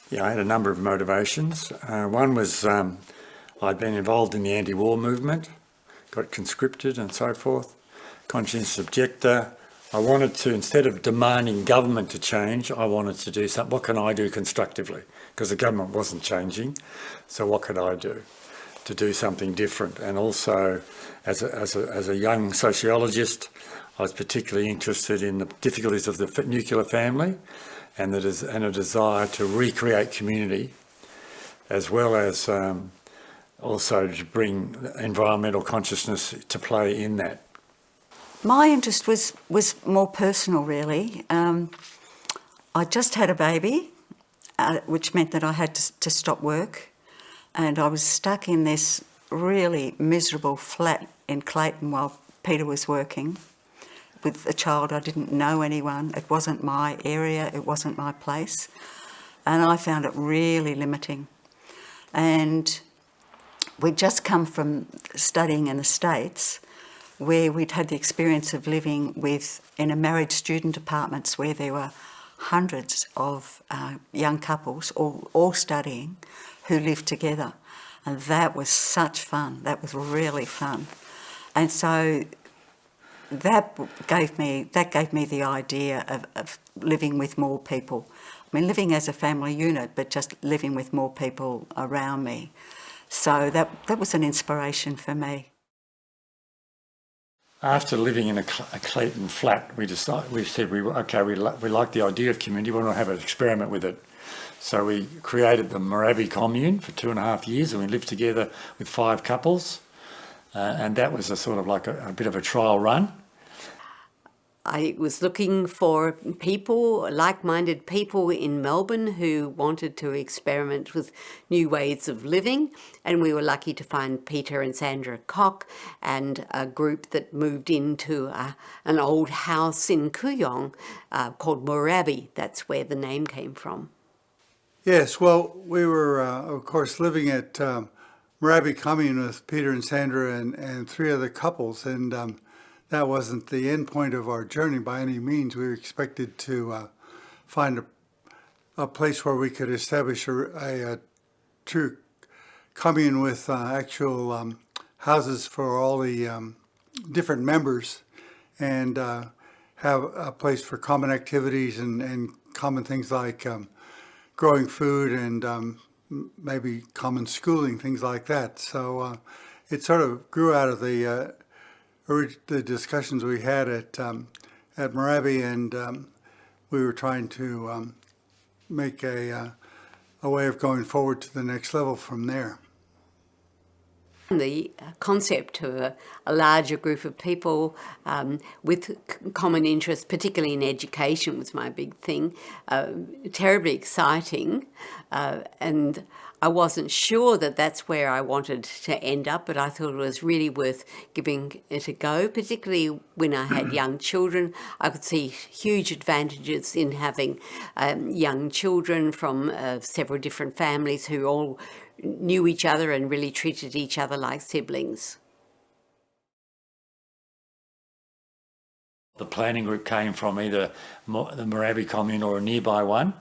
Yeah, I had a number of motivations. One was I'd been involved in the anti-war movement, got conscripted and so forth, conscientious objector. I wanted to, instead of demanding government to change, I wanted to do something. What can I do constructively? Because the government wasn't changing. So what could I do to do something different? And also, as a young sociologist, I was particularly interested in the difficulties of the nuclear family and a desire to recreate community, as well as also to bring environmental consciousness to play in that. My interest was more personal, really. I just had a baby, which meant that I had to stop work, and I was stuck in this really miserable flat in Clayton while Peter was working with a child. I didn't know anyone. It wasn't my area. It wasn't my place. And I found it really limiting. And we'd just come from studying in the States, where we'd had the experience of living in a married student apartments where there were hundreds of young couples, all studying, who lived together. And that was such fun. That was really fun. And so that gave me the idea of living with more people. I mean, living as a family unit, but just living with more people around me. So that was an inspiration for me. After living in a Clayton flat, we said we like the idea of community. We want to have an experiment with it. So we created the Moorabbie commune for 2.5 years, and we lived together with 5 couples. And that was a sort of like a bit of a trial run. I was looking for people, like-minded people in Melbourne who wanted to experiment with new ways of living, and we were lucky to find Peter and Sandra Koch and a group that moved into an old house in Kooyong called Moorabbie. That's where the name came from. Yes, well, we were, of course, living at Moorabbie Commune with Peter and Sandra and 3 other couples, and that wasn't the end point of our journey by any means. We were expected to find a place where we could establish a true commune with actual houses for all the different members, and have a place for common activities and common things like growing food and maybe common schooling, things like that. So it sort of grew out of the discussions we had at Moorabbie, and we were trying to make a way of going forward to the next level from there. The concept of a larger group of people with common interests, particularly in education, was my big thing. Terribly exciting, and I wasn't sure that that's where I wanted to end up, but I thought it was really worth giving it a go, particularly when I had young children. I could see huge advantages in having young children from several different families who all knew each other and really treated each other like siblings. The planning group came from either the Moorabbie commune or a nearby one,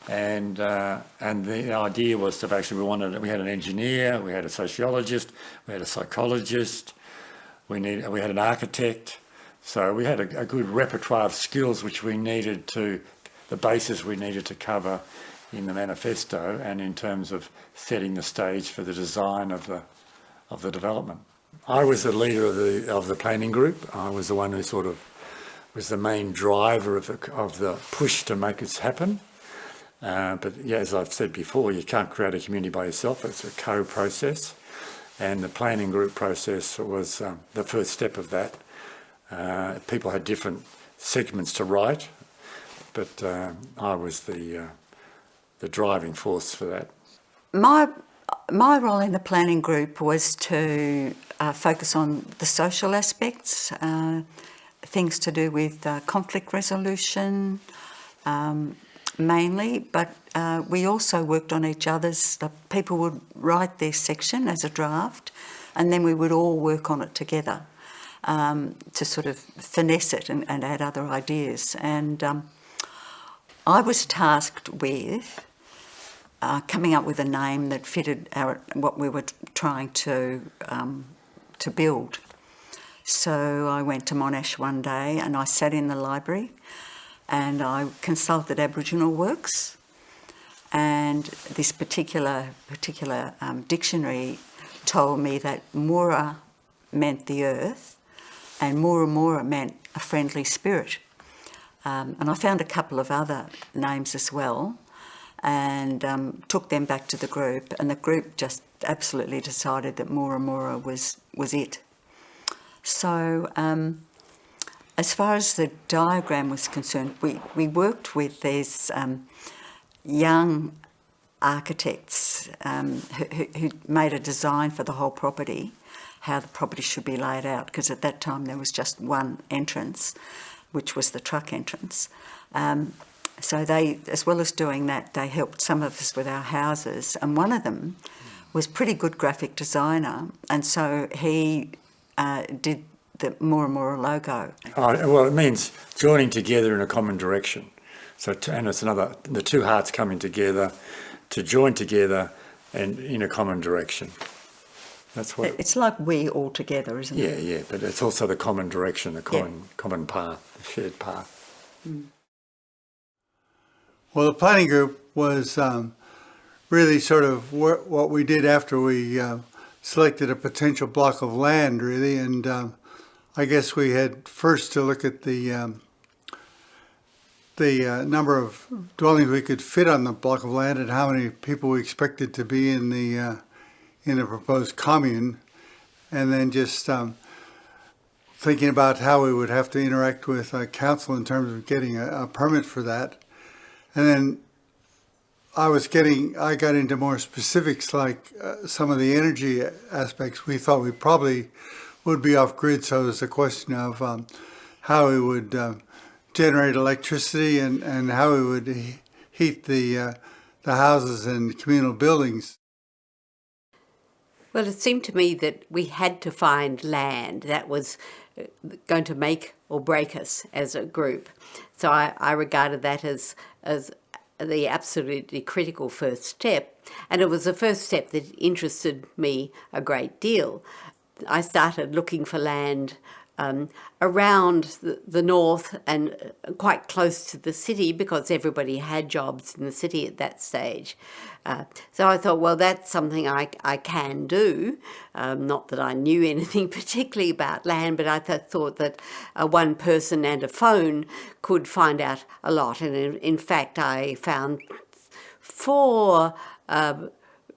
and the idea was to actually we had an engineer, we had a sociologist, we had a psychologist, we had an architect, so we had a good repertoire of skills which we needed the basis we needed to cover in the manifesto and in terms of setting the stage for the design of the development. I was the leader of the planning group. I was the one who sort of was the main driver of the push to make this happen. But yeah, as I've said before, you can't create a community by yourself. It's a co-process, and the planning group process was the first step of that. People had different segments to write, but I was the driving force for that. My role in the planning group was to focus on the social aspects, things to do with conflict resolution mainly, but we also worked on each other's. The people would write their section as a draft, and then we would all work on it together to sort of finesse it and add other ideas. And I was tasked with coming up with a name that fitted what we were trying to build. So I went to Monash one day and I sat in the library and I consulted Aboriginal works, and this particular dictionary told me that Moora meant the earth and Moora Moora meant a friendly spirit. And I found a couple of other names as well, and took them back to the group, and the group just absolutely decided that Moora Moora was it. So as far as the diagram was concerned, we worked with these young architects who made a design for the whole property, how the property should be laid out, because at that time there was just one entrance, which was the truck entrance. So they, as well as doing that, they helped some of us with our houses, and one of them was a pretty good graphic designer, and so he did the Moora Moora logo. Oh, well, it means joining together in a common direction. So, and it's the two hearts coming together to join together and in a common direction. That's what. It's like we all together, isn't it? Yeah, but it's also the common direction, the common path, the shared path. Mm. Well, the planning group was really sort of what we did after we selected a potential block of land, really, and I guess we had first to look at the number of dwellings we could fit on the block of land and how many people we expected to be in the proposed commune, and then just thinking about how we would have to interact with council in terms of getting a permit for that. And then I got into more specifics, like some of the energy aspects. We thought we probably would be off grid, so it was a question of how we would generate electricity and how we would heat the houses and communal buildings. Well, it seemed to me that we had to find land that was going to make or break us as a group. So I regarded that as the absolutely critical first step, and it was the first step that interested me a great deal. I started looking for land around the north and quite close to the city, because everybody had jobs in the city at that stage. So I thought, well, that's something I can do. Not that I knew anything particularly about land, but I thought that one person and a phone could find out a lot. And in fact, I found 4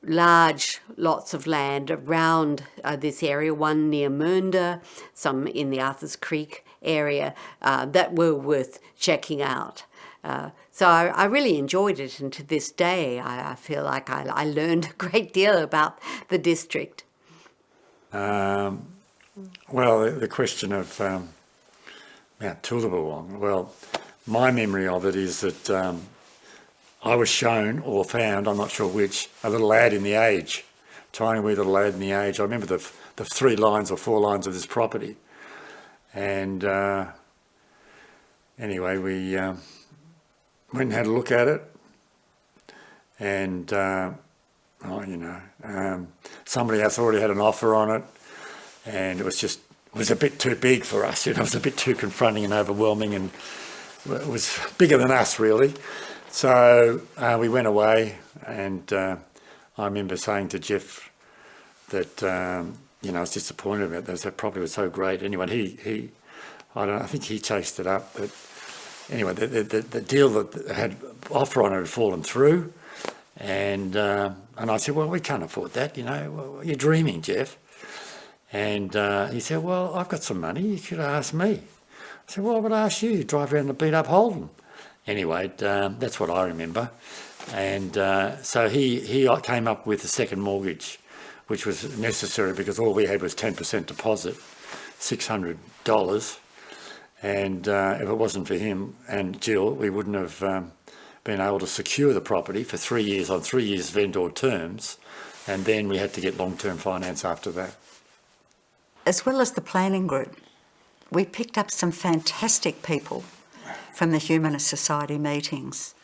large lots of land around this area, one near Mernda, some in the Arthurs Creek area, that were worth checking out. So I really enjoyed it, and to this day I feel like I learned a great deal about the district. Well, the question of Mount Toolabawong, well, my memory of it is that I was shown or found, I'm not sure which, a little ad in the Age, tiny wee little ad in the Age. I remember the 3 lines or 4 lines of this property. And anyway, we went and had a look at it. And, somebody else already had an offer on it. And it was a bit too big for us. It was a bit too confronting and overwhelming, and it was bigger than us, really. So we went away, and I remember saying to Jeff that I was disappointed about that. That property was so great. Anyway, I think he chased it up. But anyway, the deal that had offer on it had fallen through, and I said, well, we can't afford that. Well, you're dreaming, Jeff. And he said, well, I've got some money. You could ask me. I said, well, I would ask you. You drive around the beat up Holden. Anyway, that's what I remember. And so he came up with a second mortgage, which was necessary because all we had was 10% deposit, $600. And if it wasn't for him and Jill, we wouldn't have been able to secure the property for 3 years on 3 years vendor terms. And then we had to get long-term finance after that. As well as the planning group, we picked up some fantastic people from the Humanist Society meetings.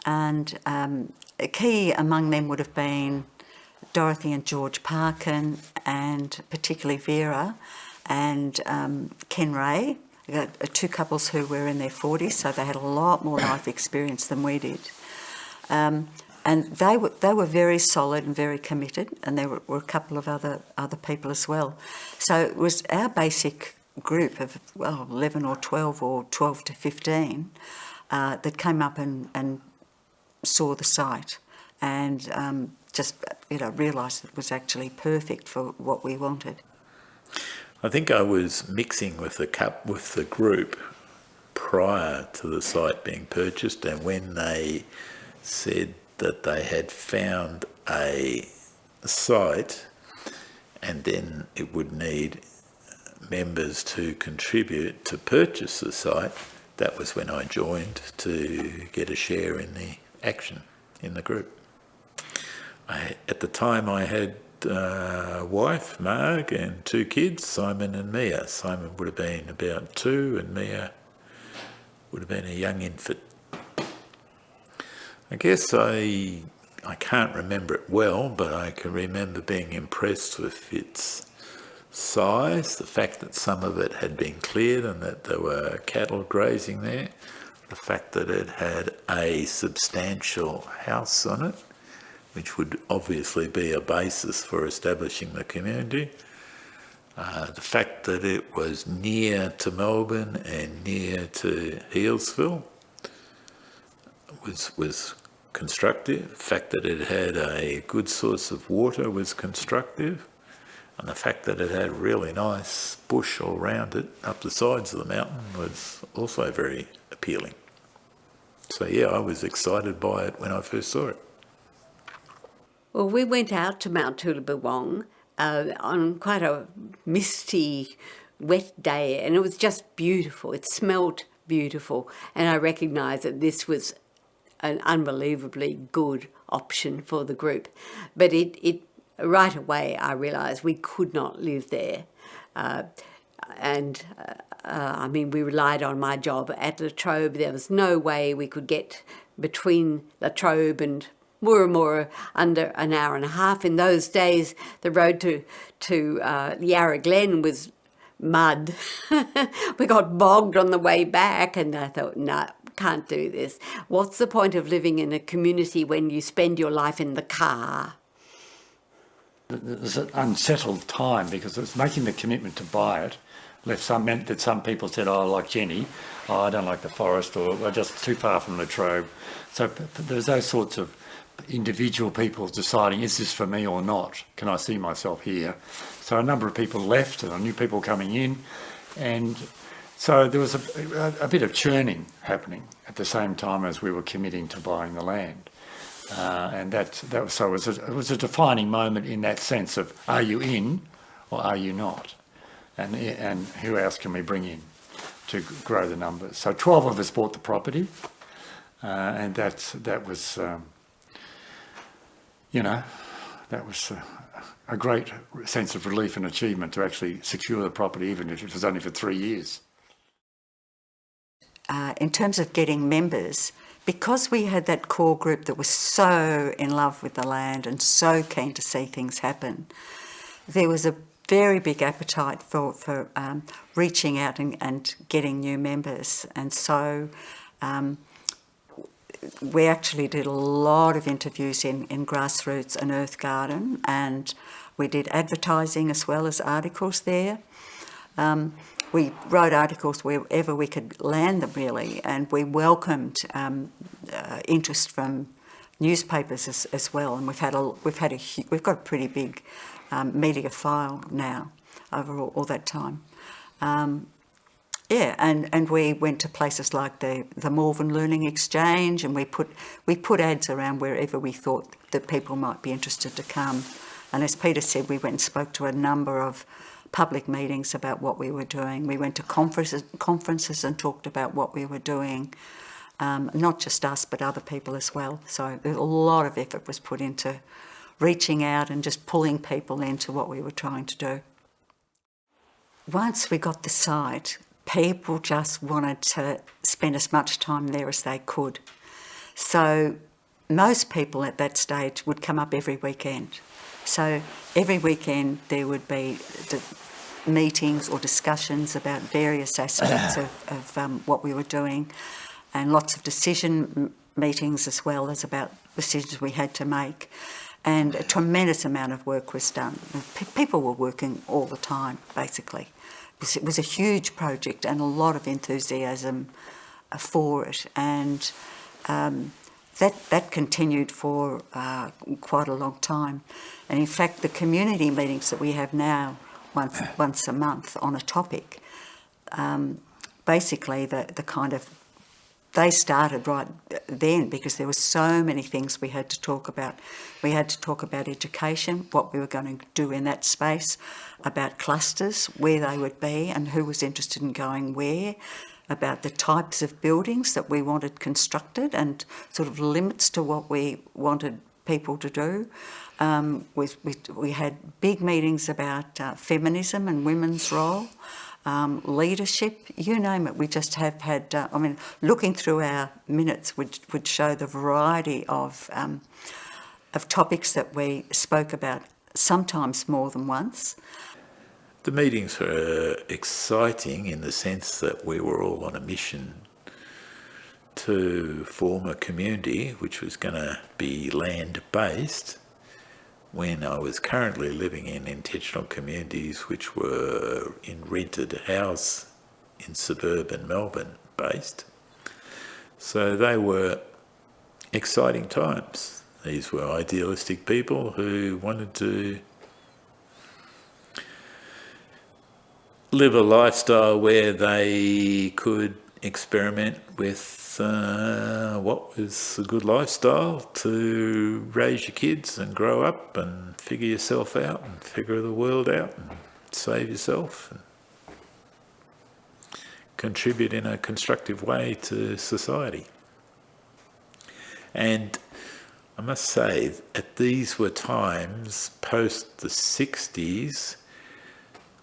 and key among them would have been Dorothy and George Parkin, and particularly Vera and Ken Ray, two couples who were in their 40s, so they had a lot more life experience than we did. And they were very solid and very committed, and there were a couple of other people as well. So it was our basic group of 11 or 12 or 12 to 15 that came up and saw the site and just realised it was actually perfect for what we wanted. I think I was mixing with the group prior to the site being purchased, and when they said that they had found a site and then it would need members to contribute to purchase the site, that was when I joined to get a share in the action in the group. At the time I had a wife, Marg, and two kids, Simon and Mia. Simon would have been about 2 and Mia would have been a young infant. I guess I can't remember it well, but I can remember being impressed with its size, the fact that some of it had been cleared and that there were cattle grazing there, the fact that it had a substantial house on it, which would obviously be a basis for establishing the community, the fact that it was near to Melbourne and near to Healesville was constructive. The fact that it had a good source of water was constructive, and the fact that it had really nice bush all around it up the sides of the mountain was also very appealing. So yeah, I was excited by it when I first saw it. Well, we went out to Mount Toolabawong on quite a misty, wet day, and it was just beautiful. It smelled beautiful, and I recognised that this was an unbelievably good option for the group. But it right away I realised we could not live there. I mean, we relied on my job at Latrobe. There was no way we could get between Latrobe and Moora Moora under an hour and a half. In those days, the road to Yarra Glen was mud. We got bogged on the way back, and I thought, no, can't do this. What's the point of living in a community when you spend your life in the car? There's an unsettled time because it's making the commitment to buy it. Meant that some people said, oh, like Jenny, oh, I don't like the forest, or we're just too far from Latrobe. So there's those sorts of individual people deciding, is this for me or not? Can I see myself here? So a number of people left and new people coming in. And so there was a bit of churning happening at the same time as we were committing to buying the land. And it was a defining moment in that sense of, are you in or are you not? And who else can we bring in to grow the numbers? So 12 of us bought the property, and that was a great sense of relief and achievement to actually secure the property, even if it was only for 3 years. In terms of getting members, because we had that core group that was so in love with the land and so keen to see things happen, there was a very big appetite for reaching out and getting new members. And so we actually did a lot of interviews in Grassroots and Earth Garden, and we did advertising as well as articles there. We wrote articles wherever we could land them, really, and we welcomed interest from newspapers as well. And we've got a pretty big media file now over all that time. And we went to places like the Malvern Learning Exchange, and we put ads around wherever we thought that people might be interested to come. And as Peter said, we went and spoke to a number of public meetings about what we were doing. We went to conferences and talked about what we were doing, not just us but other people as well. So a lot of effort was put into reaching out and just pulling people into what we were trying to do. Once we got the site, people just wanted to spend as much time there as they could. So most people at that stage would come up every weekend. So every weekend there would be meetings or discussions about various aspects of what we were doing, and lots of decision meetings as well as about decisions we had to make. And a tremendous amount of work was done. People were working all the time, basically. It was a huge project and a lot of enthusiasm for it. And that continued for quite a long time. And in fact, the community meetings that we have now, once a month on a topic, basically the kind of, they started right then because there were so many things we had to talk about. We had to talk about education, what we were going to do in that space, about clusters, where they would be and who was interested in going where, about the types of buildings that we wanted constructed and sort of limits to what we wanted people to do. We had big meetings about feminism and women's role, leadership, you name it. We just have had, looking through our minutes would show the variety of topics that we spoke about, sometimes more than once. The meetings were exciting in the sense that we were all on a mission to form a community which was going to be land-based, when I was currently living in intentional communities which were in rented house in suburban Melbourne based. So they were exciting times. These were idealistic people who wanted to live a lifestyle where they could experiment with what was a good lifestyle to raise your kids and grow up and figure yourself out and figure the world out and save yourself and contribute in a constructive way to society. And I must say that these were times post the 60s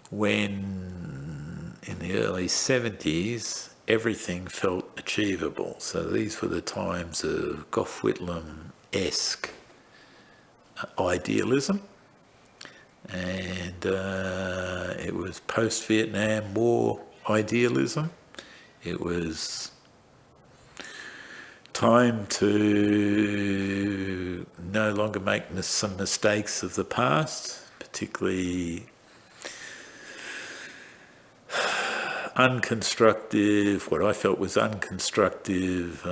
when in the early 70s everything felt achievable. So these were the times of Gough Whitlam-esque idealism, and it was post-Vietnam War idealism. It was time to no longer make some mistakes of the past, particularly unconstructive, what I felt was unconstructive,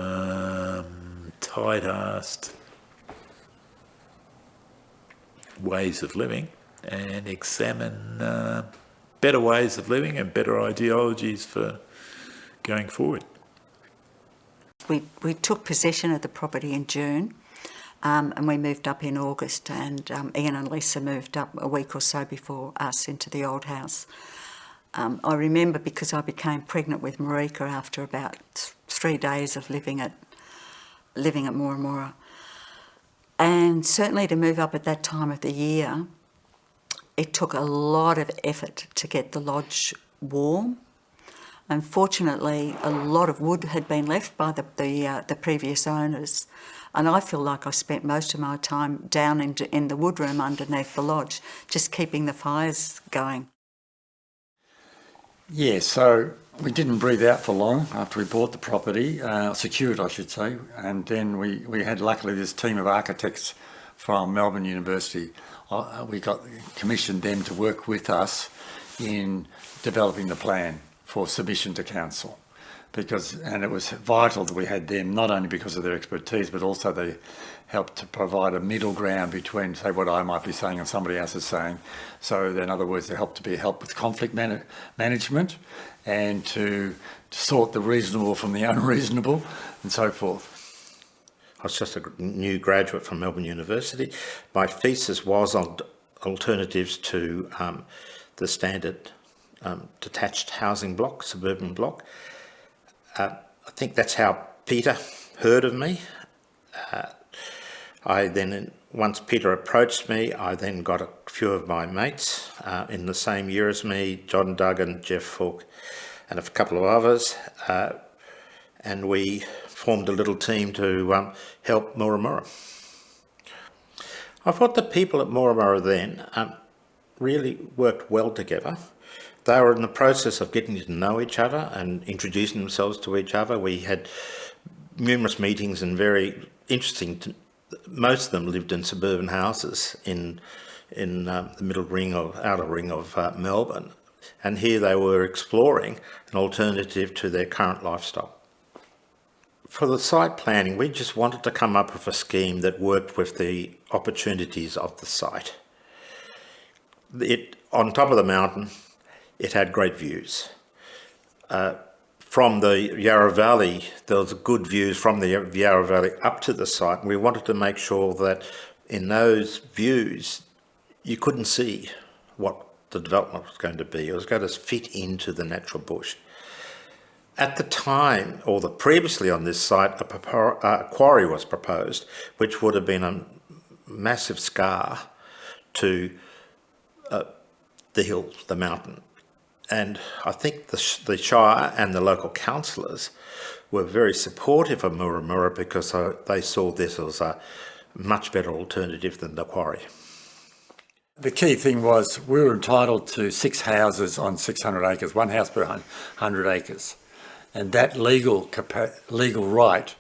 tight-assed ways of living, and examine better ways of living and better ideologies for going forward. We took possession of the property in June, and we moved up in August, and Ian and Lisa moved up a week or so before us into the old house. I remember because I became pregnant with Marika after about 3 days of living at Moora Moora. And certainly to move up at that time of the year, it took a lot of effort to get the lodge warm. Unfortunately, a lot of wood had been left by the previous owners, and I feel like I spent most of my time down in the wood room underneath the lodge, just keeping the fires going. Yeah, so we didn't breathe out for long after we bought the property, secured I should say, and then we had luckily this team of architects from Melbourne University. We commissioned them to work with us in developing the plan for submission to council, and it was vital that we had them, not only because of their expertise, but also they helped to provide a middle ground between, say, what I might be saying and somebody else is saying. So in other words, they help with conflict management and to sort the reasonable from the unreasonable and so forth. I was just a new graduate from Melbourne University. My thesis was on alternatives to the standard detached housing block, suburban block. I think that's how Peter heard of me. Once Peter approached me, I then got a few of my mates in the same year as me, John Duggan, Jeff Falk, and a couple of others, and we formed a little team to help Moora Moora. I thought the people at Moora Moora then really worked well together. They were in the process of getting to know each other and introducing themselves to each other. We had numerous meetings and very interesting. Most of them lived in suburban houses in the outer ring of Melbourne, and here they were exploring an alternative to their current lifestyle. For the site planning, we just wanted to come up with a scheme that worked with the opportunities of the site. On top of the mountain, it had great views. From the Yarra Valley, there was good views from the Yarra Valley up to the site, and we wanted to make sure that in those views you couldn't see what the development was going to be. It was going to fit into the natural bush. At the time, or previously on this site, a quarry was proposed, which would have been a massive scar to the hill, the mountain. And I think the Shire and the local councillors were very supportive of Moora Moora because they saw this as a much better alternative than the quarry. The key thing was we were entitled to 6 houses on 600 acres, 1 house per 100 acres. And that legal right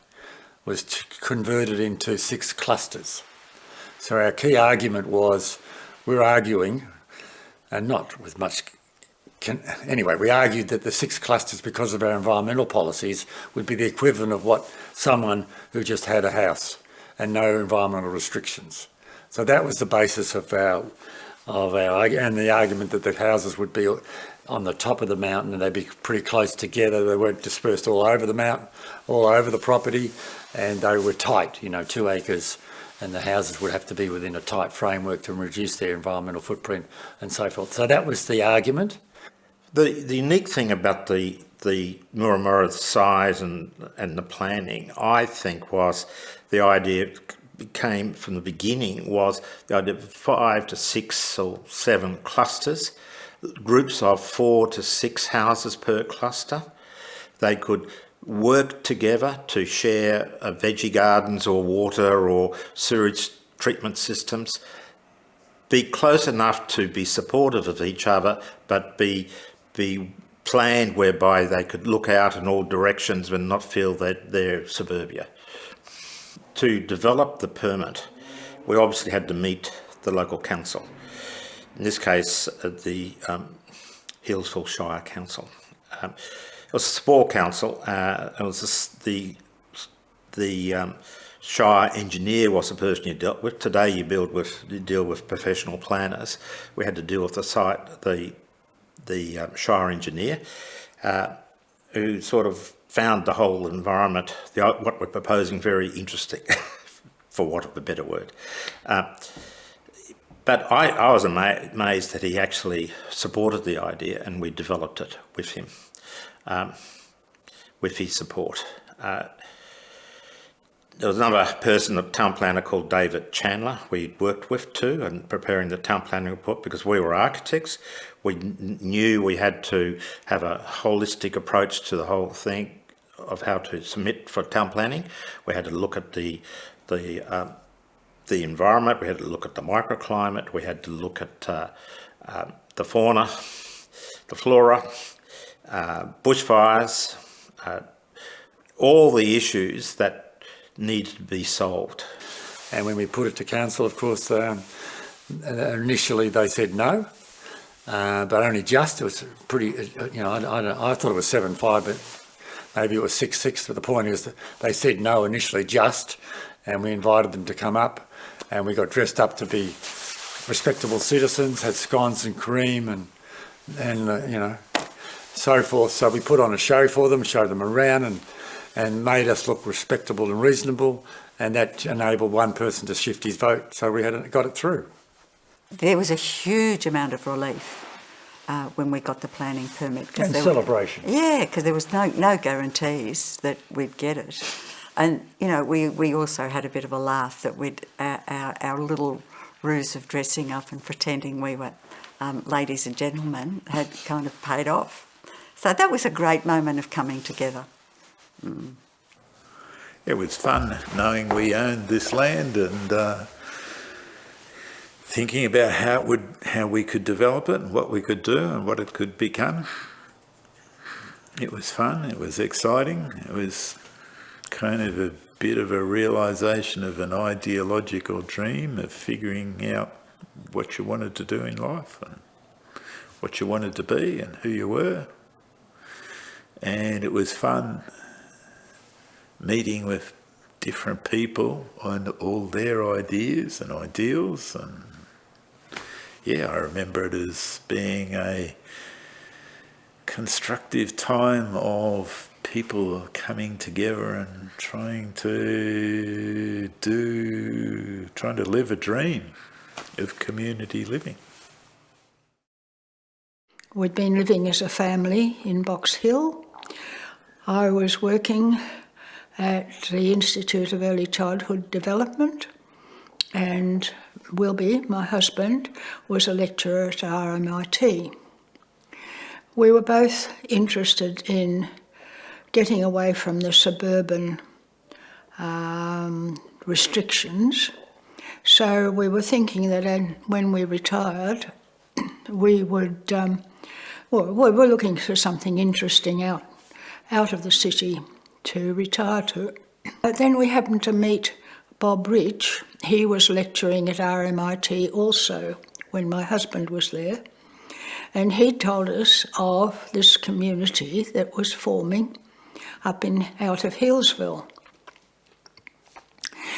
was converted into 6 clusters. So our key argument was, we're arguing, and not with much... Anyway, we argued that the 6 clusters, because of our environmental policies, would be the equivalent of what someone who just had a house and no environmental restrictions. So that was the basis of our and the argument that the houses would be on the top of the mountain and they'd be pretty close together. They weren't dispersed all over the mountain, all over the property, and they were tight, 2 acres, and the houses would have to be within a tight framework to reduce their environmental footprint and so forth. So that was the argument. The unique thing about the Moora Moora size and the planning, I think, was the idea came from the beginning was the idea of 5 to 6 or 7 clusters, groups of 4 to 6 houses per cluster. They could work together to share veggie gardens or water or sewage treatment systems, be close enough to be supportive of each other, but be planned whereby they could look out in all directions and not feel that they're suburbia. To develop the permit, we obviously had to meet the local council. In this case, the Healesville Shire Council. It was a small council. It was the Shire engineer was the person you dealt with. Today you deal with professional planners. We had to deal with the site, the Shire engineer, who sort of found the whole environment, what we're proposing, very interesting, for want of a better word. But I was amazed that he actually supported the idea, and we developed it with him, with his support. There was another person, a town planner called David Chandler, we worked with too in preparing the town planning report because we were architects. We knew we had to have a holistic approach to the whole thing of how to submit for town planning. We had to look at the environment, we had to look at the microclimate, we had to look at the fauna, the flora, bushfires, all the issues that needed to be solved. And when we put it to council, of course, initially they said no, but only just. It was pretty, I thought it was 7-5, but maybe it was 6-6. But the point is that they said no initially just, and we invited them to come up, and we got dressed up to be respectable citizens, had scones and cream and so forth. So we put on a show for them, showed them around and made us look respectable and reasonable, and that enabled one person to shift his vote, so we got it through. There was a huge amount of relief when we got the planning permit. And celebration. Because there was no guarantees that we'd get it. And, we also had a bit of a laugh that our little ruse of dressing up and pretending we were ladies and gentlemen had kind of paid off. So that was a great moment of coming together. it was fun knowing we owned this land and thinking about how we could develop it and what we could do and what it could become. It was fun, it was exciting, it was kind of a bit of a realisation of an ideological dream of figuring out what you wanted to do in life and what you wanted to be and who you were. And it was fun meeting with different people on all their ideas and ideals. And yeah, I remember it as being a constructive time of people coming together and trying to live a dream of community living. We'd been living as a family in Box Hill. I was working at the Institute of Early Childhood Development, and Wilby, my husband, was a lecturer at RMIT. We were both interested in getting away from the suburban restrictions, so we were thinking that when we retired, we would, we were looking for something interesting out of the city to retire to. But then we happened to meet Bob Rich. He was lecturing at RMIT also when my husband was there. And he told us of this community that was forming up out of Hillsville.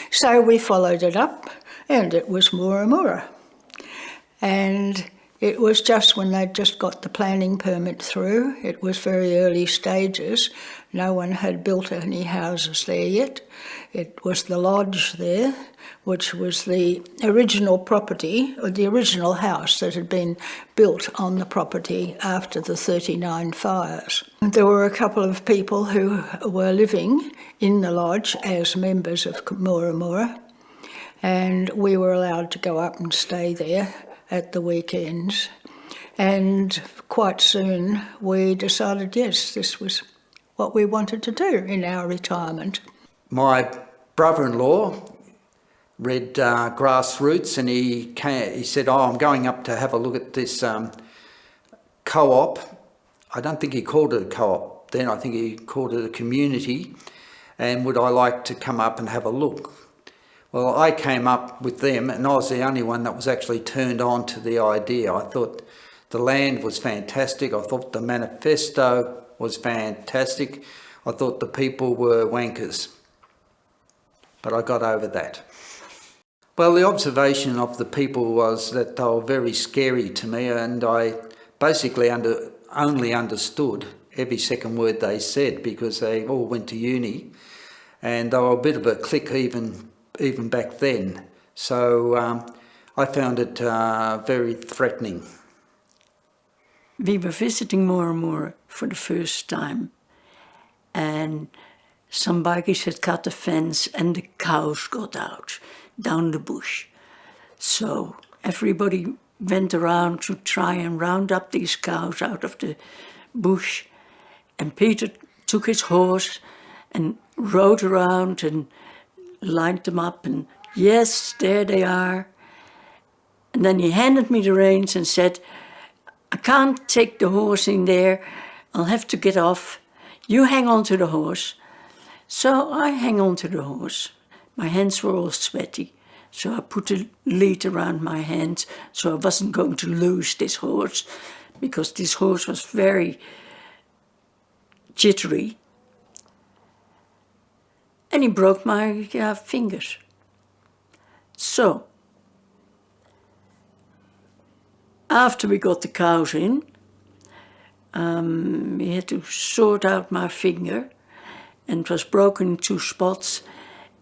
So we followed it up, and it was Moora Moora. And it was just when they'd just got the planning permit through. It was very early stages. No one had built any houses there yet. It was the lodge there, which was the original property, or the original house that had been built on the property after the 39 fires. There were a couple of people who were living in the lodge as members of Moora Moora, and we were allowed to go up and stay there at the weekends. And quite soon we decided, yes, this was what we wanted to do in our retirement. My brother-in-law read Grassroots, and he said, I'm going up to have a look at this co-op. I don't think he called it a co-op then, I think he called it a community, and would I like to come up and have a look? Well, I came up with them, and I was the only one that was actually turned on to the idea. I thought the land was fantastic. I thought the manifesto was fantastic. I thought the people were wankers. But I got over that. Well, the observation of the people was that they were very scary to me, and I basically only understood every second word they said because they all went to uni, and they were a bit of a clique even back then. So I found it very threatening. We were visiting Moora Moora for the first time, and some bikies had cut the fence and the cows got out down the bush. So everybody went around to try and round up these cows out of the bush, and Peter took his horse and rode around and lined them up, and yes, there they are. And then he handed me the reins and said, I can't take the horse in there, I'll have to get off. You hang on to the horse. So I hang on to the horse. My hands were all sweaty, so I put a lead around my hands so I wasn't going to lose this horse, because this horse was very jittery. And he broke my fingers. So, after we got the cows in, we had to sort out my finger, and it was broken in 2 spots,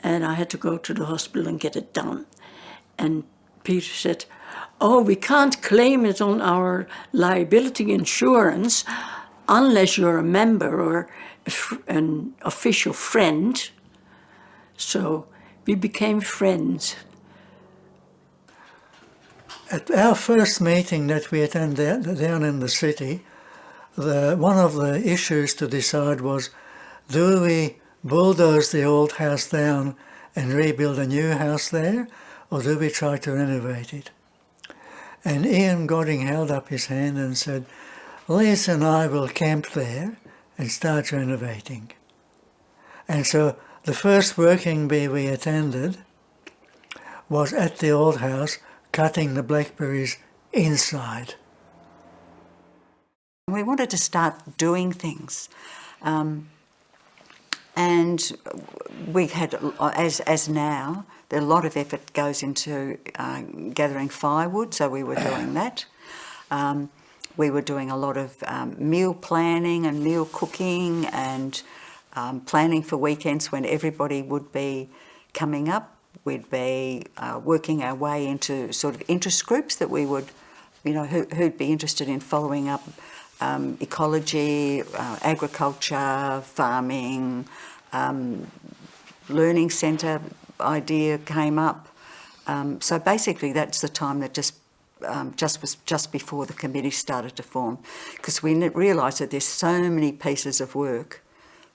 and I had to go to the hospital and get it done. And Peter said, oh, we can't claim it on our liability insurance unless you're a member or an official friend. So we became friends. At our first meeting that we attended down in the city, one of the issues to decide was, do we bulldoze the old house down and rebuild a new house there, or do we try to renovate it? And Ian Godding held up his hand and said, Les and I will camp there and start renovating. And so the first working bee we attended was at the old house, cutting the blackberries inside. We wanted to start doing things. And we had, as now, a lot of effort goes into gathering firewood, so we were doing that. We were doing a lot of meal planning and meal cooking and planning for weekends when everybody would be coming up. We'd be working our way into sort of interest groups that we would, who'd be interested in following up ecology, agriculture, farming, learning centre idea came up. So basically that's the time that was just before the committee started to form, because we realised that there's so many pieces of work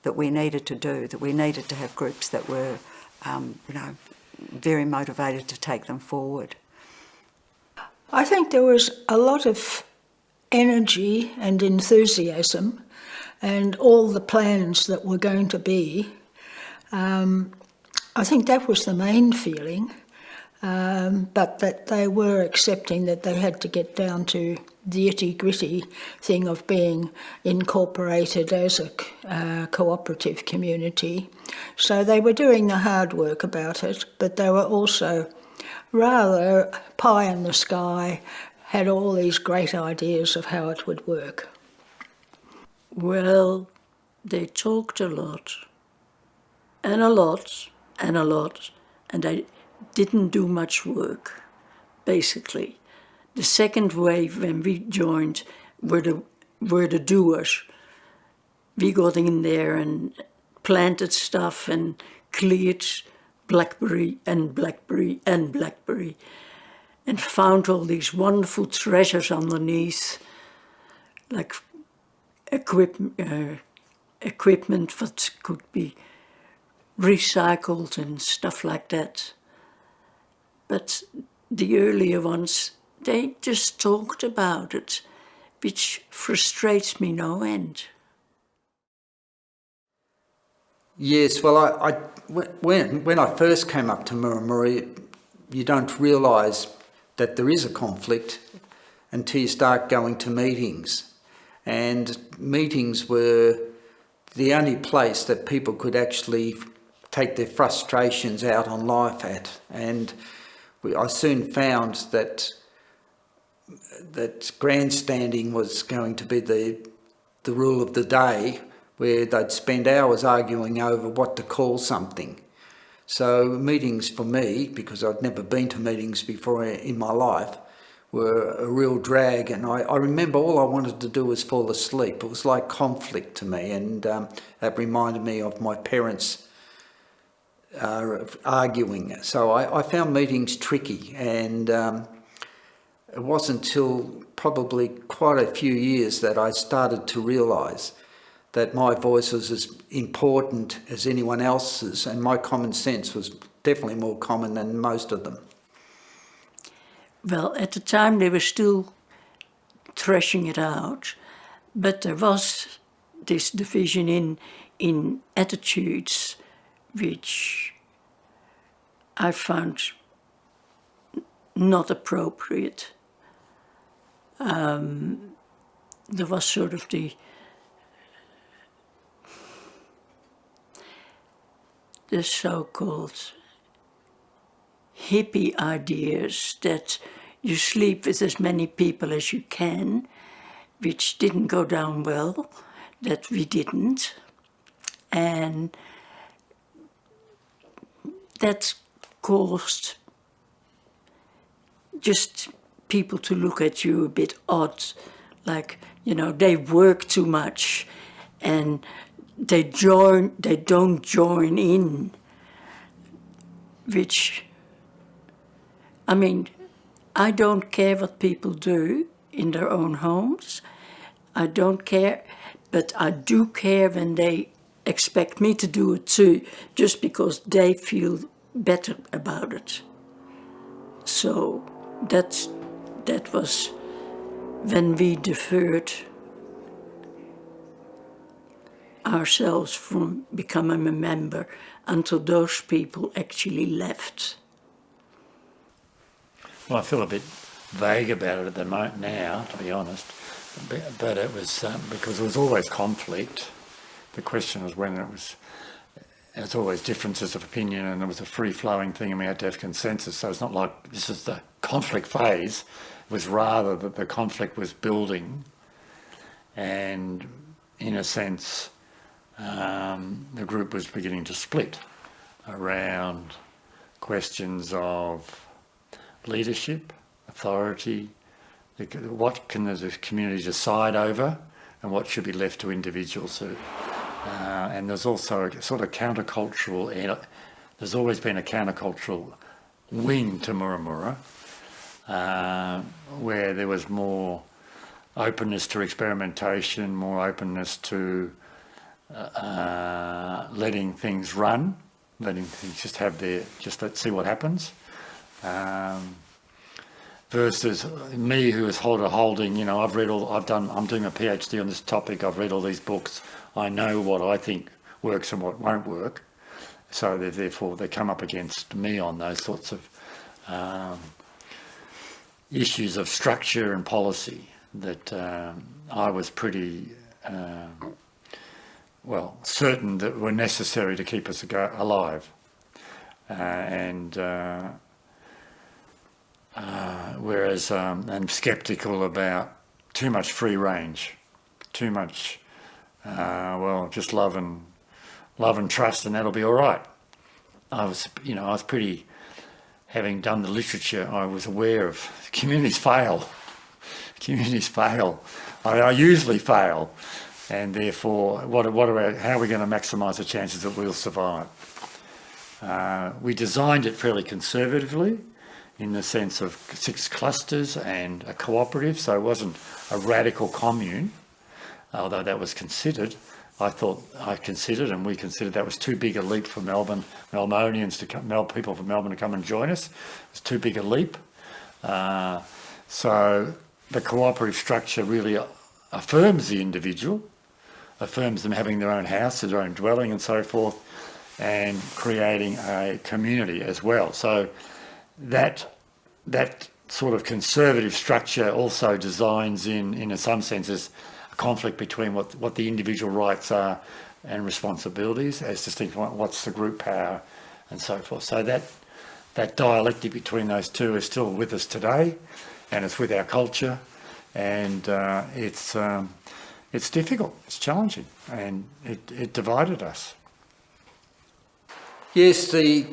that we needed to do, that we needed to have groups that were, very motivated to take them forward. I think there was a lot of energy and enthusiasm and all the plans that were going to be. I think that was the main feeling, but that they were accepting that they had to get down to the itty-gritty thing of being incorporated as a cooperative community. So they were doing the hard work about it, but they were also rather pie in the sky, had all these great ideas of how it would work. Well, they talked a lot, and a lot, and a lot, and they didn't do much work, basically. The second wave, when we joined, were the doers. We got in there and planted stuff and cleared blackberry and blackberry and blackberry, and found all these wonderful treasures underneath, like equipment that could be recycled and stuff like that. But the earlier ones, they just talked about it, which frustrates me no end. Yes, well, when I first came up to Moora Moora, you don't realise that there is a conflict until you start going to meetings. And meetings were the only place that people could actually take their frustrations out on life at. And I soon found that grandstanding was going to be the rule of the day, where they'd spend hours arguing over what to call something. So meetings for me, because I'd never been to meetings before in my life, were a real drag. And I remember all I wanted to do was fall asleep. It was like conflict to me, and that reminded me of my parents arguing. So I found meetings tricky, and it wasn't until probably quite a few years that I started to realise that my voice was as important as anyone else's, and my common sense was definitely more common than most of them. Well, at the time they were still thrashing it out, but there was this division in attitudes, which I found not appropriate. There was sort of the so-called hippie ideas that you sleep with as many people as you can, which didn't go down well, that we didn't. And that caused just people to look at you a bit odd, like, they work too much and they don't join in, which, I don't care what people do in their own homes. I don't care, but I do care when they expect me to do it too, just because they feel better about it. So that was when we deferred ourselves from becoming a member until those people actually left. Well, I feel a bit vague about it at the moment now, to be honest. But it was because there was always conflict. The question was when it's always differences of opinion, and it was a free-flowing thing, and we had to have consensus. So it's not like this is the conflict phase. It was rather that the conflict was building, and in a sense, the group was beginning to split around questions of leadership, authority, what can the community decide over, and what should be left to individuals. And there's also a sort of countercultural, there's always been a countercultural wing to Moora Moora, where there was more openness to experimentation, more openness to letting things run, letting things just have let's see what happens. Versus me, who is holding, I'm doing a PhD on this topic, I've read all these books, I know what I think works and what won't work, so therefore they come up against me on those sorts of issues of structure and policy that I was pretty certain that were necessary to keep us alive. Whereas I'm sceptical about too much free range, too much, just love and trust, and that'll be all right. I was pretty, having done the literature, I was aware of communities fail. Communities fail. I usually fail, and therefore, how are we going to maximise the chances that we'll survive? We designed it fairly conservatively, in the sense of 6 clusters and a cooperative, so it wasn't a radical commune, although that was considered. We considered that was too big a leap for Melbournians people from Melbourne to come and join us. It was too big a leap. So the cooperative structure really affirms the individual, affirms them having their own house, their own dwelling and so forth, and creating a community as well. So that sort of conservative structure also designs in some senses a conflict between what the individual rights are and responsibilities as distinct from what's the group power and so forth. So that dialectic between those two is still with us today, and it's with our culture, and it's difficult, it's challenging, and it divided us. Yes, the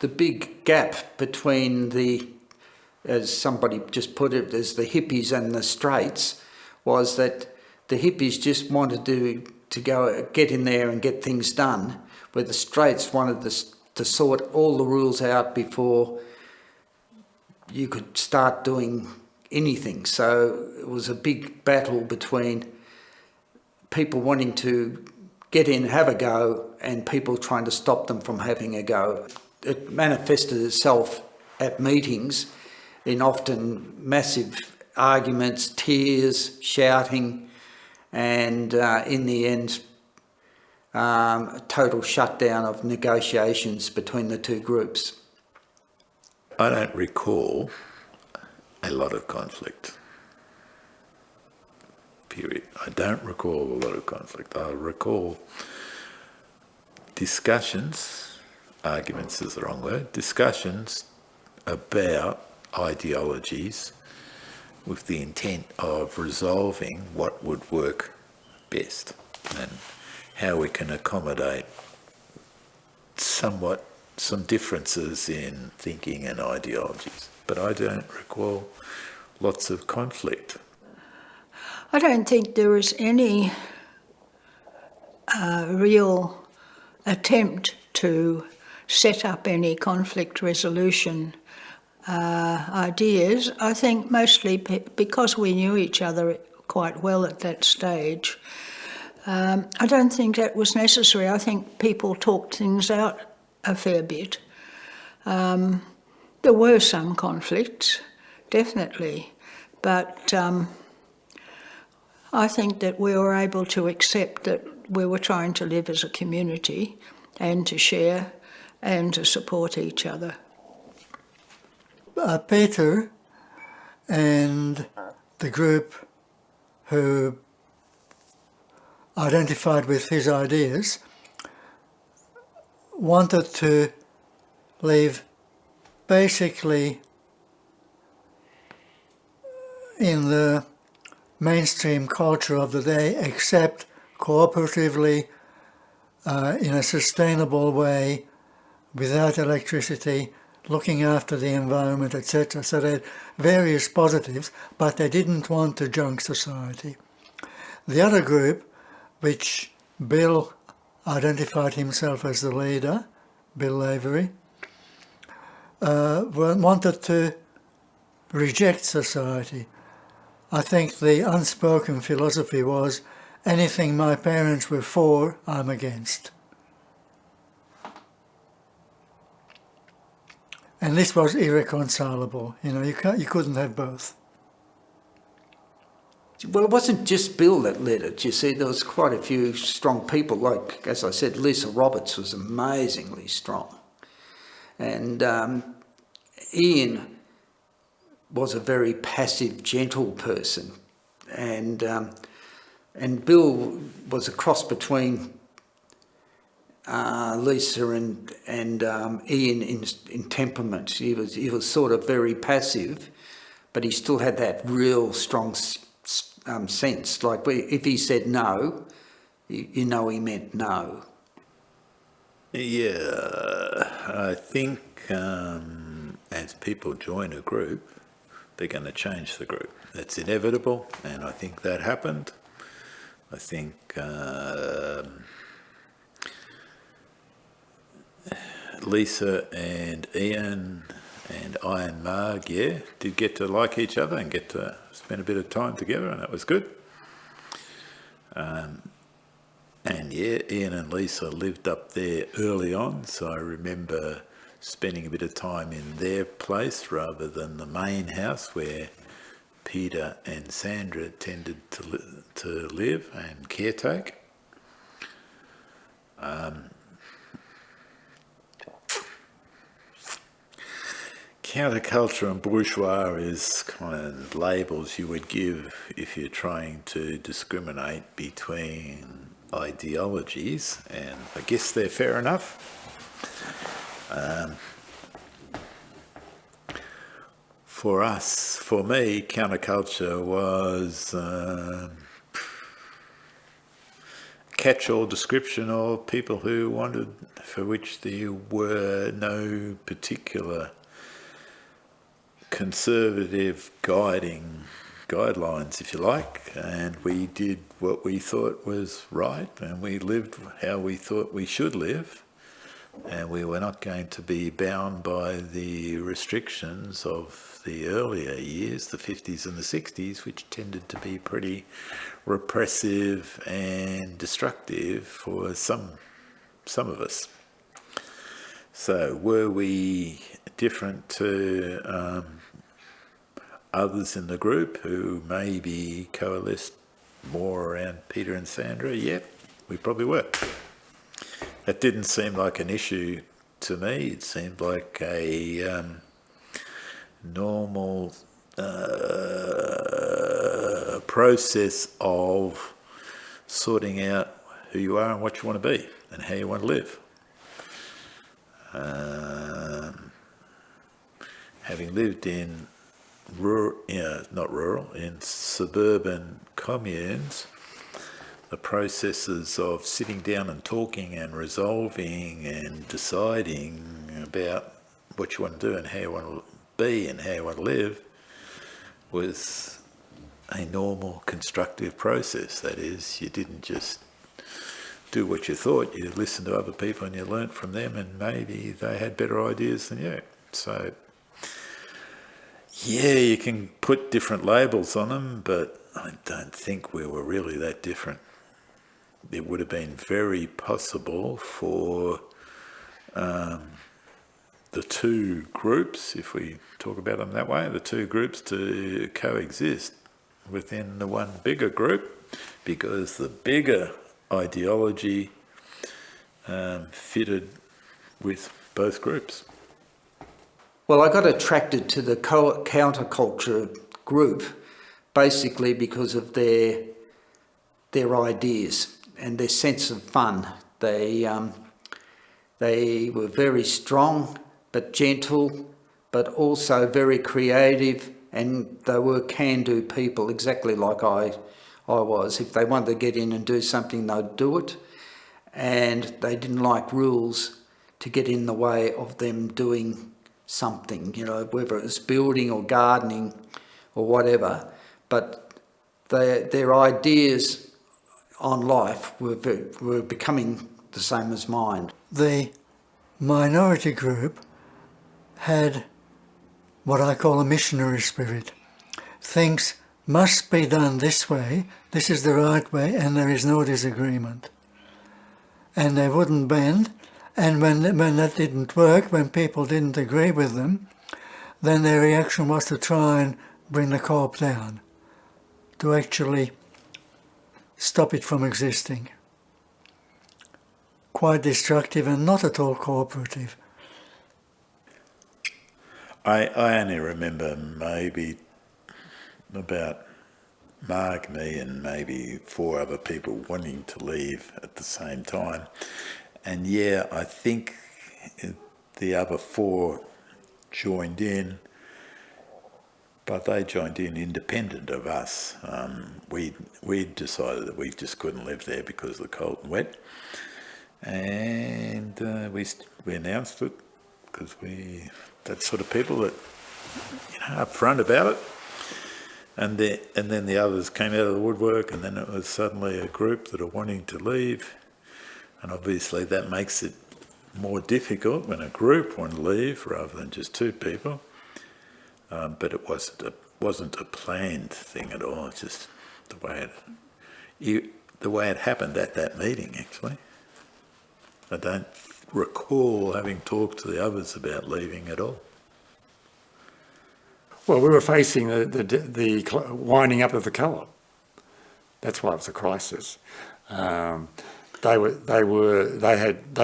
big gap between as somebody just put it, as the hippies and the straights, was that the hippies just wanted to go get in there and get things done, where the straights wanted to sort all the rules out before you could start doing anything. So it was a big battle between people wanting to get in, have a go, and people trying to stop them from having a go. It manifested itself at meetings in often massive arguments, tears, shouting, and in the end, a total shutdown of negotiations between the two groups. I don't recall a lot of conflict. Period. I don't recall a lot of conflict. I recall discussions, arguments is the wrong word, discussions about ideologies with the intent of resolving what would work best and how we can accommodate some differences in thinking and ideologies. But I don't recall lots of conflict. I don't think there was any real attempt to set up any conflict resolution ideas. I think mostly because we knew each other quite well at that stage, I don't think that was necessary. I think people talked things out a fair bit. There were some conflicts, definitely, but I think that we were able to accept that we were trying to live as a community and to share and to support each other. Peter and the group who identified with his ideas wanted to live basically in the mainstream culture of the day, except cooperatively, in a sustainable way, without electricity, looking after the environment, etc. So they had various positives, but they didn't want a junk society. The other group, which Bill identified himself as the leader, Bill Lavery, wanted to reject society. I think the unspoken philosophy was, anything my parents were for, I'm against. And this was irreconcilable. You know, you couldn't have both. Well, it wasn't just Bill that led it. You see, there was quite a few strong people. Like, as I said, Lisa Roberts was amazingly strong. And Ian was a very passive, gentle person. And Bill was a cross between Lisa and Ian in temperament. He was sort of very passive, but he still had that real strong sense. Like, if he said no, you know he meant no. Yeah, I think as people join a group, they're going to change the group. That's inevitable, and I think that happened. I think Lisa and Ian and I and Marg, did get to like each other and get to spend a bit of time together, and that was good. And Ian and Lisa lived up there early on, so I remember spending a bit of time in their place rather than the main house where Peter and Sandra tended to live and caretake. Counterculture and bourgeois is kind of labels you would give if you're trying to discriminate between ideologies, and I guess they're fair enough. For me, counterculture was catch-all description of people who wanted, for which there were no particular conservative guidelines, if you like, and we did what we thought was right, and we lived how we thought we should live, and we were not going to be bound by the restrictions of the earlier years, the 50s and the 60s, which tended to be pretty repressive and destructive for some of us. So were we different to others in the group who maybe coalesced more around Peter and Sandra? Yeah, we probably were. That didn't seem like an issue to me. It seemed like a normal process of sorting out who you are and what you want to be and how you want to live. Having lived in in suburban communes, the processes of sitting down and talking and resolving and deciding about what you want to do and how you want to be and how you want to live was a normal constructive process. That is, you didn't just do what you thought, you listened to other people and you learnt from them, and maybe they had better ideas than you. So yeah, you can put different labels on them, but I don't think we were really that different. it would have been very possible for the two groups, if we talk about them that way, the two groups to coexist within the one bigger group, because the bigger ideology fitted with both groups. Well, I got attracted to the counterculture group basically because of their ideas and their sense of fun. They were very strong but gentle, but also very creative, and they were can-do people, exactly like I was. If they wanted to get in and do something, they'd do it, and they didn't like rules to get in the way of them doing something, you know, whether it was building or gardening or whatever. But their ideas on life were becoming the same as mine. The minority group had what I call a missionary spirit. Things must be done this way, this is the right way, and there is no disagreement. And they wouldn't bend, and when that didn't work, when people didn't agree with them, then their reaction was to try and bring the co-op down, to actually stop it from existing. Quite destructive and not at all cooperative. I only remember maybe about Mark, me and maybe 4 other people wanting to leave at the same time. And yeah, I think the other 4 joined in, but they joined in independent of us. We decided that we just couldn't live there because of the cold and wet. And we announced it because that sort of people that, you know, upfront about it. And then the others came out of the woodwork, and then it was suddenly a group that are wanting to leave. And obviously that makes it more difficult when a group want to leave rather than just 2 people. But it wasn't a planned thing at all. It's just the way it happened at that meeting, actually. I don't recall having talked to the others about leaving at all. Well, we were facing the winding up of the co-op. That's why it was a crisis. They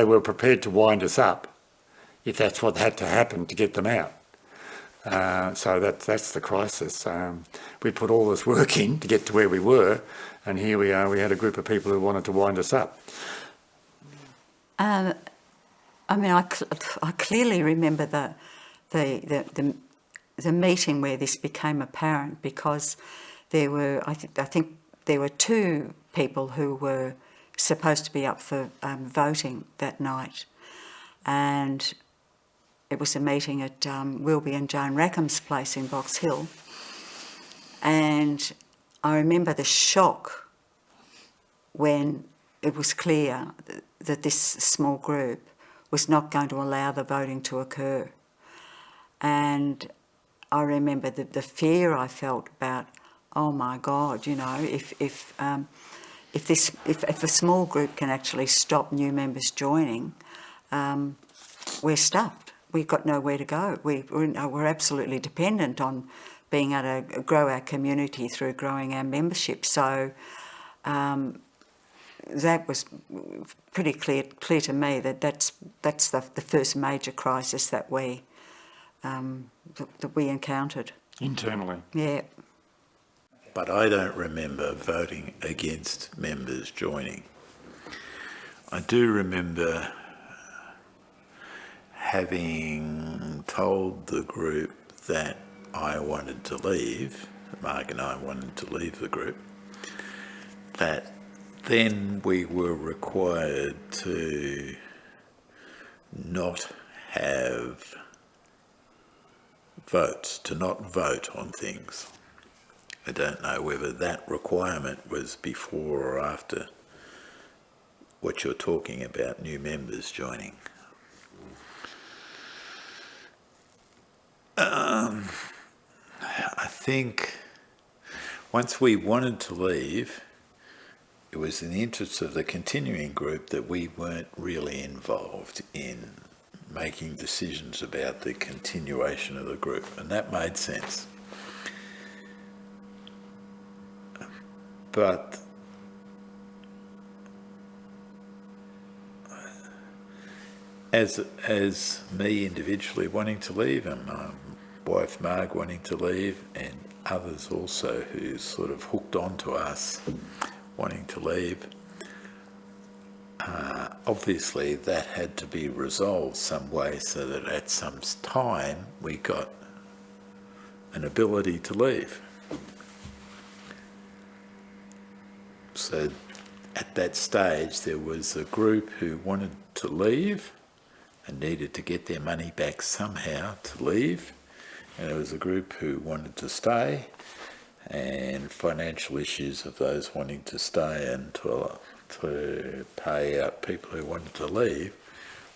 were prepared to wind us up if that's what had to happen to get them out. So that's the crisis. We put all this work in to get to where we were, and here we are. We had a group of people who wanted to wind us up. I mean, I clearly remember the meeting where this became apparent, because there were I think there were 2 people who were supposed to be up for voting that night, and it was a meeting at Wilby and Joan Rackham's place in Box Hill, and I remember the shock when it was clear that this small group was not going to allow the voting to occur. And I remember the fear I felt about, oh my God, you know, if a small group can actually stop new members joining, we're stuffed. We've got nowhere to go. We're absolutely dependent on being able to grow our community through growing our membership. So that was pretty clear to me that's the first major crisis that we encountered Internally. Yeah. But I don't remember voting against members joining. I do remember having told the group that I wanted to leave, Mark and I wanted to leave the group, that then we were required to not have votes, to not vote on things. I don't know whether that requirement was before or after what you're talking about, new members joining. I think once we wanted to leave, it was in the interests of the continuing group that we weren't really involved in making decisions about the continuation of the group, and that made sense. But as me individually wanting to leave, and my wife Marg wanting to leave, and others also who sort of hooked on to us wanting to leave, obviously that had to be resolved some way so that at some time we got an ability to leave. So at that stage there was a group who wanted to leave and needed to get their money back somehow to leave, and there was a group who wanted to stay, and financial issues of those wanting to stay and to pay out people who wanted to leave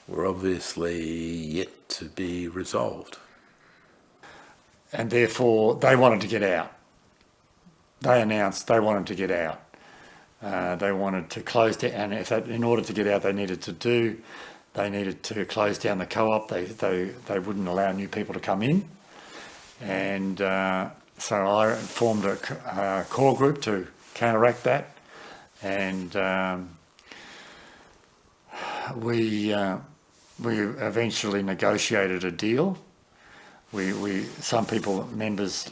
were obviously yet to be resolved. And therefore they wanted to get out. They announced they wanted to get out. They wanted to close down, and in order to get out they needed to close down the co-op. They wouldn't allow new people to come in, and so I formed a core group to counteract that, and we eventually negotiated a deal. Some members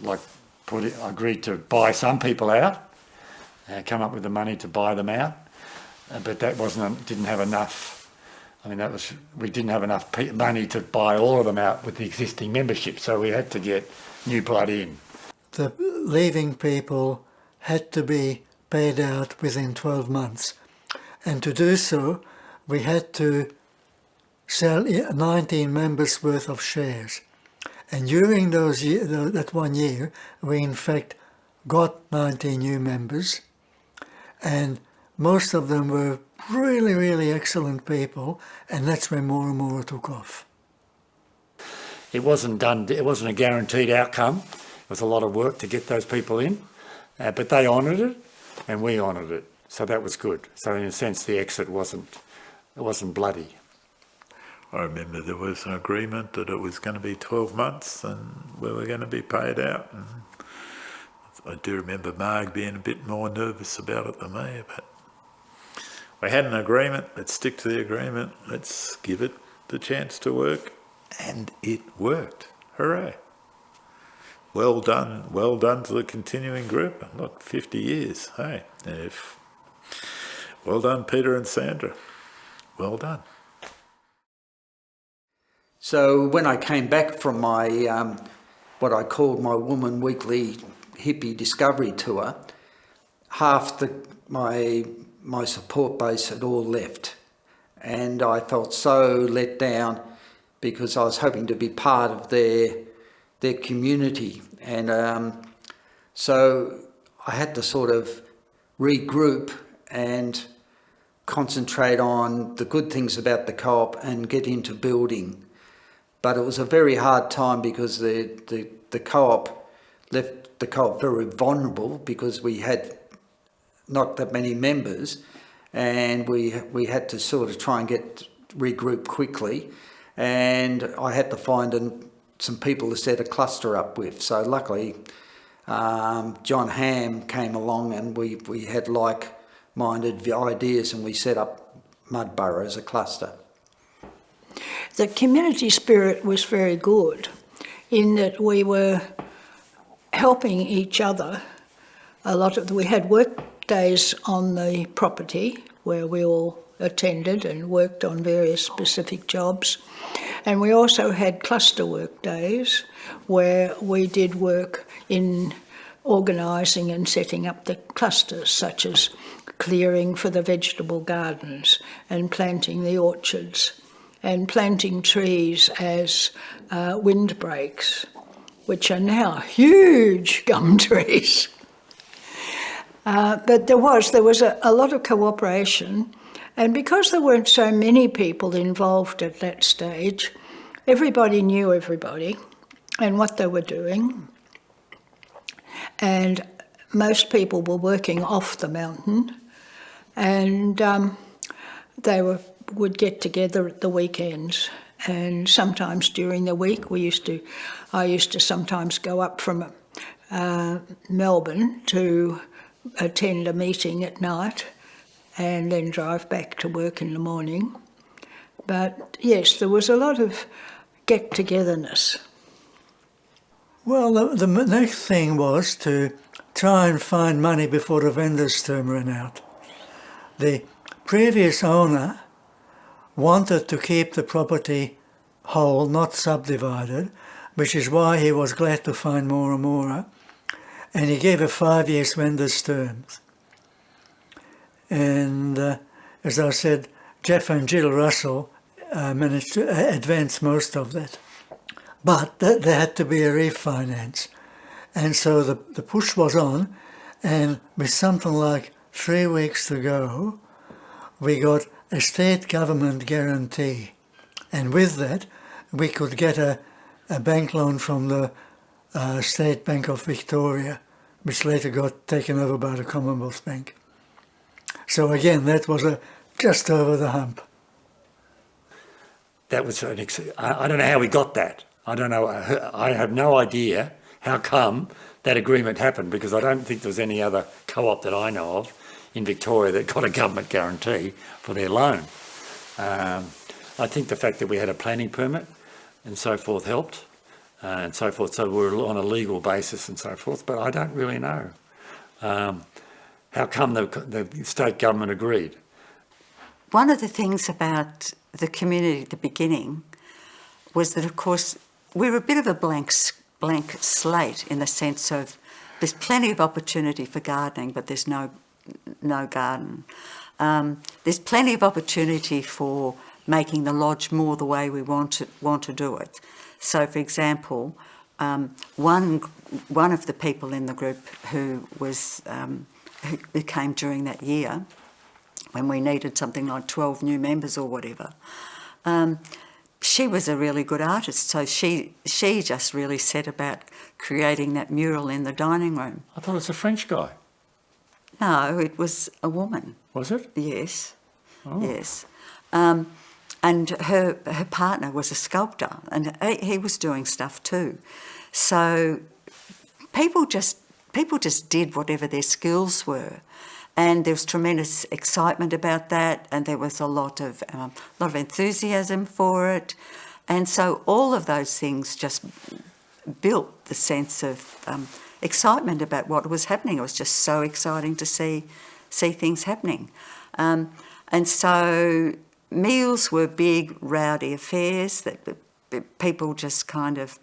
agreed to buy some people out, come up with the money to buy them out, but that didn't have enough. I mean, we didn't have enough money to buy all of them out with the existing membership, so we had to get new blood in. The leaving people had to be paid out within 12 months. And to do so, we had to sell 19 members' worth of shares. And during that 1 year, we in fact got 19 new members, and most of them were really, really excellent people, and that's when Moora Moora took off. It wasn't a guaranteed outcome. It was a lot of work to get those people in, but they honoured it, and we honoured it, so that was good. So in a sense, the exit wasn't bloody. I remember there was an agreement that it was going to be 12 months and we were going to be paid out. And I do remember Marg being a bit more nervous about it than me, but we had an agreement. Let's stick to the agreement. Let's give it the chance to work, and it worked. Hooray! Well done to the continuing group. Look, 50 years. Hey, well done, Peter and Sandra. Well done. So when I came back from my what I called my Woman Weekly hippie discovery tour, half my support base had all left, and I felt so let down because I was hoping to be part of their community, and so I had to sort of regroup and concentrate on the good things about the co-op and get into building. But it was a very hard time because the co-op left the co-op very vulnerable because we had not that many members, and we had to sort of try and regroup quickly, and I had to find some people to set a cluster up with. So luckily John Ham came along, and we had like-minded ideas, and we set up Mudborough as a cluster. The community spirit was very good in that we were helping each other. We had work days on the property where we all attended and worked on various specific jobs. And we also had cluster work days where we did work in organising and setting up the clusters, such as clearing for the vegetable gardens and planting the orchards and planting trees as windbreaks, which are now huge gum trees. But there was a lot of cooperation, and because there weren't so many people involved at that stage, everybody knew everybody and what they were doing, and most people were working off the mountain. and they would get together at the weekends. And sometimes during the week, I used to sometimes go up from Melbourne to attend a meeting at night, and then drive back to work in the morning. But yes, there was a lot of get-togetherness. Well, the next thing was to try and find money before the vendor's term ran out. The previous owner wanted to keep the property whole, not subdivided, which is why he was glad to find Moora Moora, and he gave a 5 years vendor's terms. And as I said, Jeff and Jill Russell managed to advance most of that. But there had to be a refinance. And so the push was on, and with something like 3 weeks to go, we got a state government guarantee. And with that, we could get a bank loan from the State Bank of Victoria, which later got taken over by the Commonwealth Bank. So again, that was just over the hump. That was I don't know how we got that. I don't know. I have no idea how come that agreement happened, because I don't think there was any other co-op that I know of in Victoria that got a government guarantee for their loan. I think the fact that we had a planning permit and so forth helped, and so forth. So we were on a legal basis and so forth. But I don't really know how come the state government agreed. One of the things about the community at the beginning was that, of course, we were a bit of a blank slate in the sense of there's plenty of opportunity for gardening, but there's no garden. There's plenty of opportunity for making the lodge more the way we want to do it. So, for example, one of the people in the group who came during that year, when we needed something like 12 new members or whatever, she was a really good artist, so she just really set about creating that mural in the dining room. I thought it was a French guy. No, it was a woman. Was it? Yes, Oh. yes. And her partner was a sculptor, and he was doing stuff too. So people just did whatever their skills were, and there was tremendous excitement about that, and there was a lot of enthusiasm for it, and so all of those things just built the sense of excitement about what was happening. It was just so exciting to see things happening, and so meals were big, rowdy affairs that people just kind of.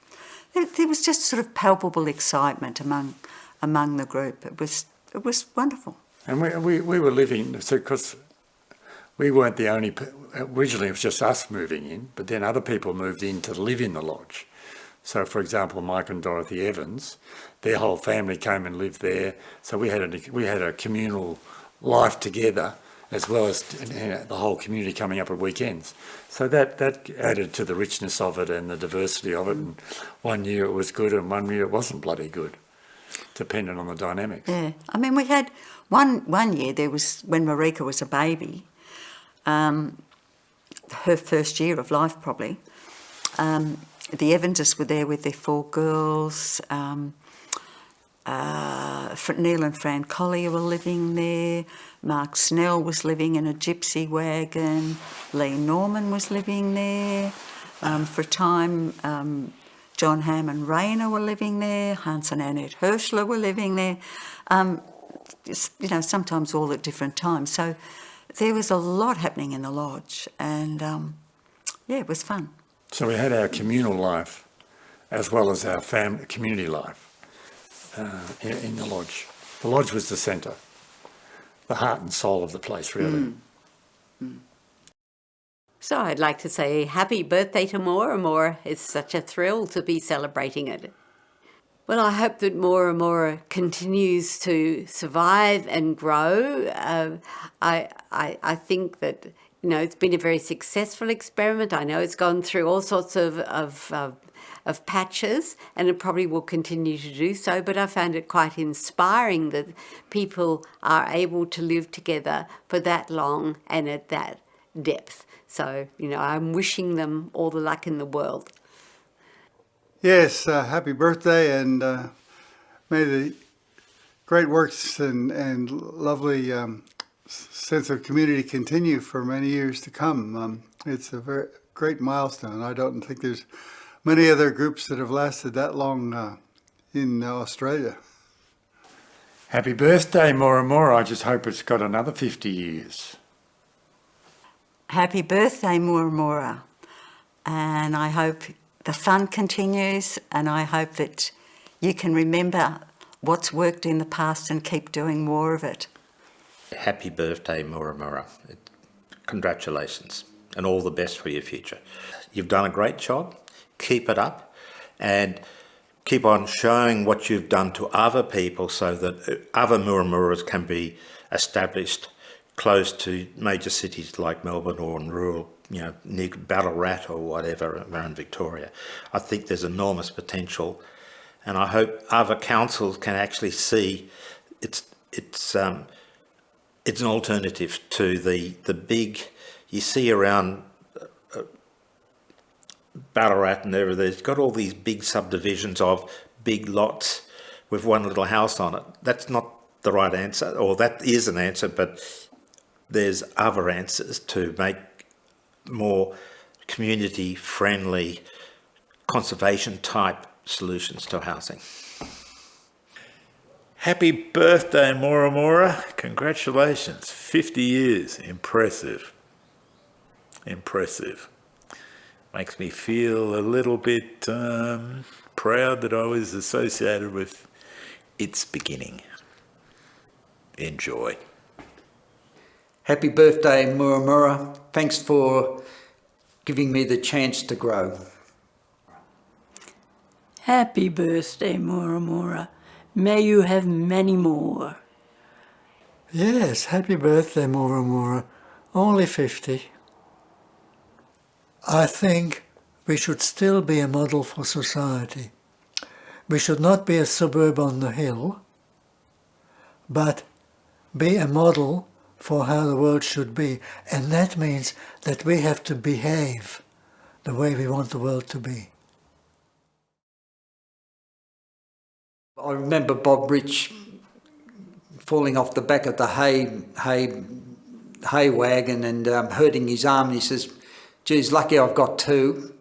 There was just sort of palpable excitement among the group. It was wonderful. And we were living, so because we weren't the only, originally it was just us moving in, but then other people moved in to live in the lodge. So, for example, Mike and Dorothy Evans, their whole family came and lived there. So we had a communal life together, as well as the whole community coming up at weekends. So that added to the richness of it and the diversity of it. And one year it was good and one year it wasn't bloody good, depending on the dynamics. Yeah, I mean, we had one year, there was, when Marika was a baby, her first year of life probably, the Evanses were there with their 4 girls. Neil and Fran Collier were living there. Mark Snell was living in a gypsy wagon. Lee Norman was living there. For a time, John Ham and Rayner were living there. Hans and Annette Herschler were living there. Sometimes all at different times. So there was a lot happening in the lodge, and it was fun. So we had our communal life as well as our community life in the lodge. The lodge was the centre, the heart and soul of the place, really. So I'd like to say happy birthday to Moora Moora. It's such a thrill to be celebrating it. Well, I hope that Moora Moora continues to survive and grow. I think that, it's been a very successful experiment. I know it's gone through all sorts of of patches, and it probably will continue to do so, but I found it quite inspiring that people are able to live together for that long and at that depth. So, I'm wishing them all the luck in the world. Yes, happy birthday, and may the great works and lovely sense of community continue for many years to come. It's a very great milestone. I don't think there's many other groups that have lasted that long in Australia. Happy birthday, Moora Moora. I just hope it's got another 50 years. Happy birthday, Moora Moora. And I hope the fun continues, and I hope that you can remember what's worked in the past and keep doing more of it. Happy birthday, Moora Moora. Congratulations and all the best for your future. You've done a great job. Keep it up and keep on showing what you've done to other people so that other Moora Mooras can be established close to major cities like Melbourne or in rural, near Ballarat or whatever around Victoria. I think there's enormous potential, and I hope other councils can actually see it's an alternative to the big you see around Ballarat and everything. It's got all these big subdivisions of big lots with one little house on it. That's not the right answer, or that is an answer, but there's other answers to make more community-friendly, conservation-type solutions to housing. Happy birthday, Moora Moora. Congratulations. 50 years. Impressive. Impressive. Makes me feel a little bit proud that I was associated with its beginning. Enjoy. Happy birthday, Moora Moora. Thanks for giving me the chance to grow. Happy birthday, Moora Moora. May you have many more. Yes, happy birthday, Moora Moora. Only 50. I think we should still be a model for society. We should not be a suburb on the hill, but be a model for how the world should be. And that means that we have to behave the way we want the world to be. I remember Bob Rich falling off the back of the hay wagon and hurting his arm. And he says, geez, lucky I've got two.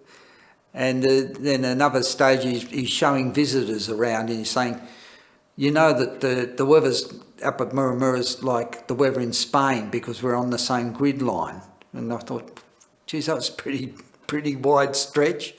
And then another stage he's showing visitors around and he's saying, you know that the weather's up at Moora Moora is like the weather in Spain because we're on the same grid line. And I thought, geez, that was pretty wide stretch.